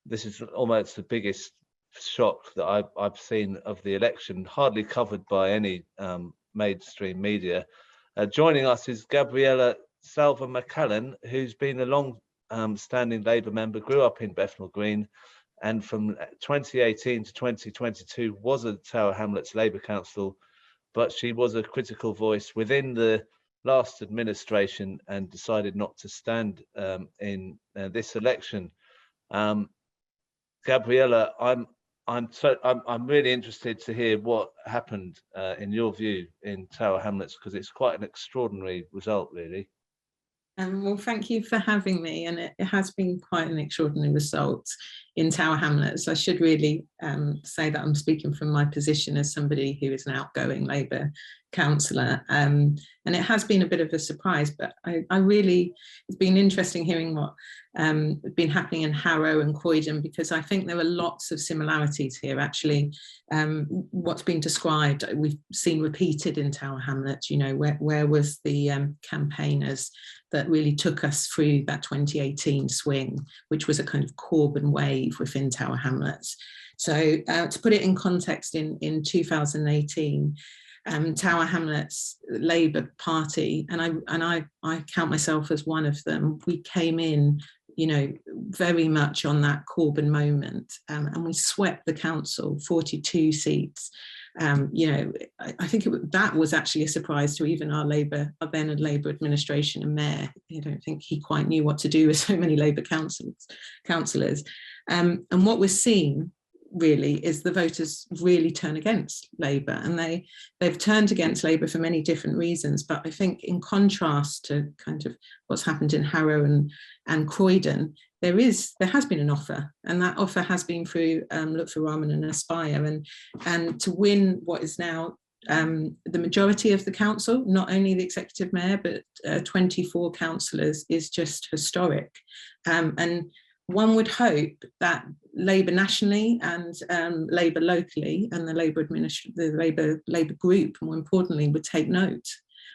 this is almost the biggest shock that I've seen of the election, hardly covered by any mainstream media. Joining us is Gabriela Salva Macallan, who's been a long-standing Labour member, grew up in Bethnal Green, and from 2018 to 2022 was a Tower Hamlets Labour Councillor, but she was a critical voice within the last administration and decided not to stand in this election. Gabriela, I'm really interested to hear what happened in your view in Tower Hamlets, because it's quite an extraordinary result, really. Well, thank you for having me, and it has been quite an extraordinary result in Tower Hamlets. I should really say that I'm speaking from my position as somebody who is an outgoing Labour councillor, and it has been a bit of a surprise, but I really, it's been interesting hearing what been happening in Harrow and Croydon, because I think there are lots of similarities here. Actually, what's been described, we've seen repeated in Tower Hamlets. You know, where was the campaigners that really took us through that 2018 swing, which was a kind of Corbyn wave within Tower Hamlets. So to put it in context, in 2018, Tower Hamlets Labour Party, and I count myself as one of them, we came in, you know, very much on that Corbyn moment, and we swept the council, 42 seats. You know, I think that was actually a surprise to even our then Labour administration and mayor. I don't think he quite knew what to do with so many Labour councillors. And what we're seeing really is the voters really turn against Labour, and they've turned against Labour for many different reasons. But I think in contrast to kind of what's happened in Harrow and Croydon, there has been an offer, and that offer has been through Lutfur Rahman and Aspire, and to win what is now the majority of the council, not only the executive mayor, but 24 councillors, is just historic. And one would hope that Labour nationally and Labour locally, and the Labour group, more importantly, would take note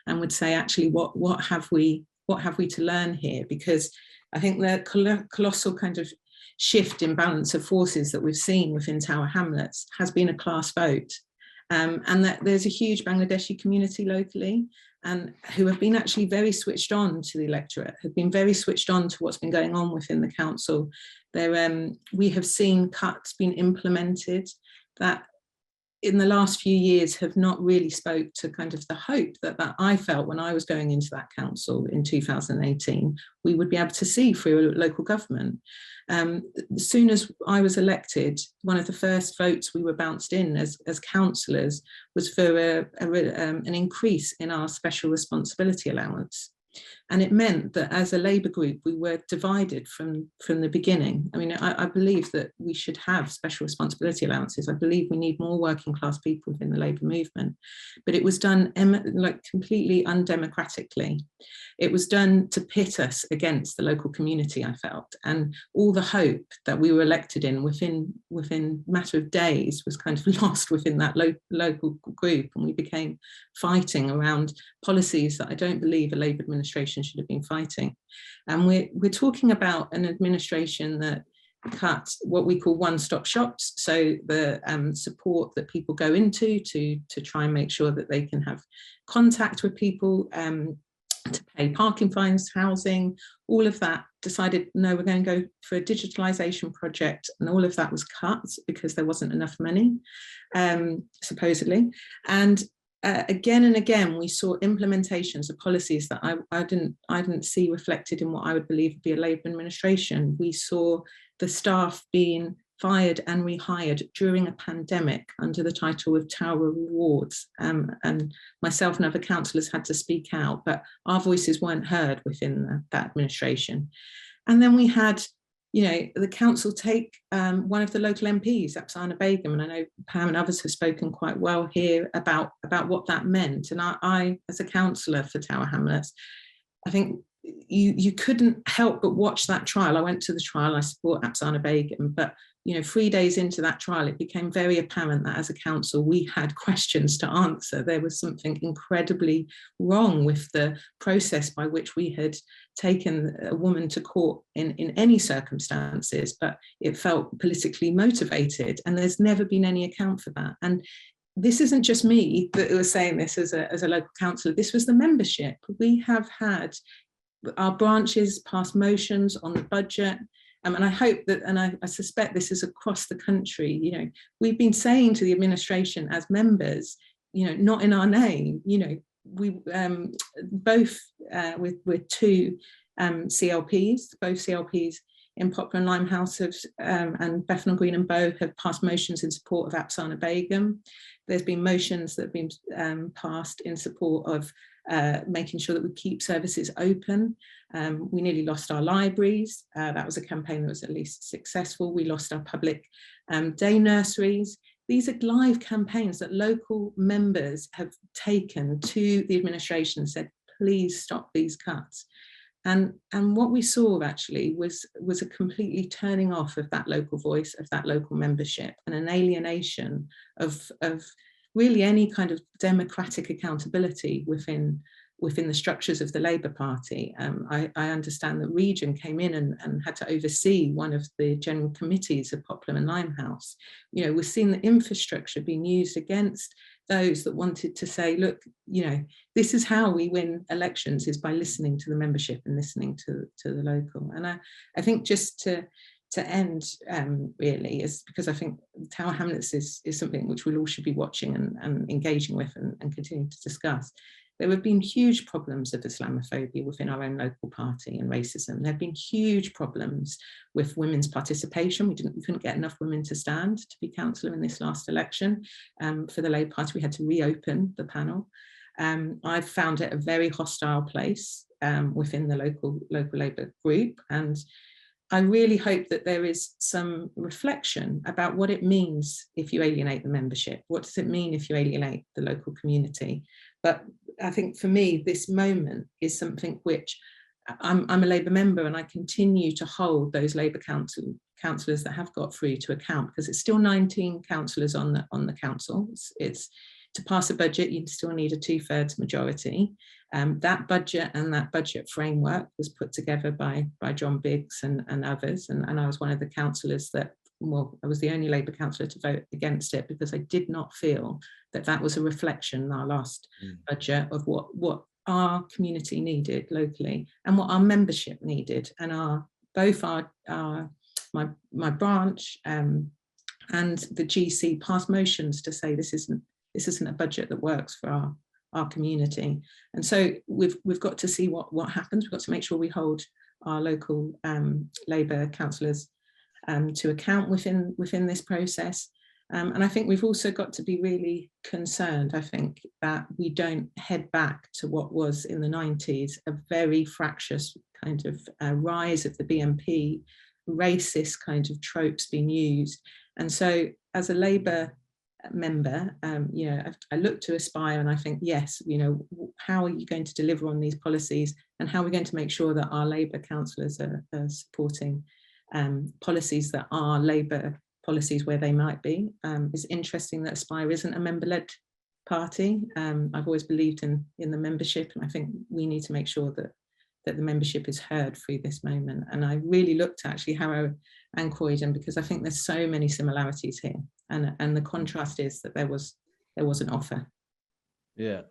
and would say, actually, what have we to learn here? Because I think the colossal kind of shift in balance of forces that we've seen within Tower Hamlets has been a class vote, and that there's a huge Bangladeshi community locally, and who have been actually very switched on to the electorate, have been very switched on to what's been going on within the council. We have seen cuts being implemented that in the last few years have not really spoke to kind of the hope that I felt when I was going into that council in 2018, we would be able to see through a local government. As soon as I was elected, one of the first votes we were bounced in as councillors was for an increase in our special responsibility allowance. And it meant that as a Labour group, we were divided from the beginning. I mean, I believe that we should have special responsibility allowances. I believe we need more working class people within the Labour movement. But it was done like completely undemocratically. It was done to pit us against the local community, I felt. And all the hope that we were elected in within a matter of days was kind of lost within that local group. And we became fighting around policies that I don't believe a Labour administration should have been fighting. And we're talking about an administration that cut what we call one-stop shops, so the support that people go into to try and make sure that they can have contact with people, to pay parking fines, housing, all of that. Decided, no, we're going to go for a digitalisation project, and all of that was cut because there wasn't enough money, supposedly. And again and again, we saw implementations of policies that I didn't see reflected in what I would believe would be a Labour administration. We saw the staff being fired and rehired during a pandemic under the title of Tower Rewards. And myself and other councillors had to speak out, but our voices weren't heard within that administration. And then we had, you know, the council take one of the local MPs, Apsana Begum, and I know Pam and others have spoken quite well here about what that meant. And I as a councillor for Tower Hamlets, I think you couldn't help but watch that trial. I went to the trial, I support Afsana Begum, but 3 days into that trial, it became very apparent that as a council, we had questions to answer. There was something incredibly wrong with the process by which we had taken a woman to court in any circumstances, but it felt politically motivated, and there's never been any account for that. And this isn't just me that was saying this as a local councillor, this was the membership. We have had our branches pass motions on the budget, and I hope that, and I suspect this is across the country, we've been saying to the administration as members, not in our name, we both with two CLPs, both CLPs in Poplar and Limehouse and Bethnal Green and Bow have passed motions in support of Afsana Begum. There's been motions that have been passed in support of making sure that we keep services open. We nearly lost our libraries. That was a campaign that was at least successful. We lost our public day nurseries. These are live campaigns that local members have taken to the administration and said, please stop these cuts. And what we saw actually was a completely turning off of that local voice, of that local membership, and an alienation of really any kind of democratic accountability within the structures of the Labour Party. I understand that Region came in and had to oversee one of the general committees of Poplar and Limehouse. We're seeing the infrastructure being used against those that wanted to say, look, this is how we win elections, is by listening to the membership and listening to the local. And I think just to end really is because I think Tower Hamlets is something which we all should be watching and engaging with and continuing to discuss. There have been huge problems of Islamophobia within our own local party and racism. There have been huge problems with women's participation. We couldn't get enough women to stand to be councillor in this last election. For the Labour Party, we had to reopen the panel. I've found it a very hostile place within the local Labour group, and I really hope that there is some reflection about what it means if you alienate the membership. What does it mean if you alienate the local community? But I think for me, this moment is something which I'm a Labour member, and I continue to hold those Labour councillors that have got through to account, because it's still 19 councillors on the council. It's to pass a budget, you still need a 2/3 majority. That budget and that budget framework was put together by John Biggs and others, and I was one of the councillors that, well, I was the only Labour councillor to vote against it, because I did not feel that was a reflection in our last budget of what our community needed locally and what our membership needed, and my branch and the GC passed motions to say this isn't a budget that works for our community. And so we've got to see what happens. We've got to make sure we hold our local Labour councillors to account within this process. And I think we've also got to be really concerned, I think, that we don't head back to what was in the 90s, a very fractious kind of rise of the BNP, racist kind of tropes being used. And so as a Labour member, I look to Aspire and I think, yes, how are you going to deliver on these policies, and how are we going to make sure that our Labour councillors are supporting policies that are Labour policies where they might be. It's interesting that Aspire isn't a member-led party. I've always believed in the membership, and I think we need to make sure that the membership is heard through this moment. And I really looked at actually Harrow and Croydon, because I think there's so many similarities here, and the contrast is that there was an offer. Yeah,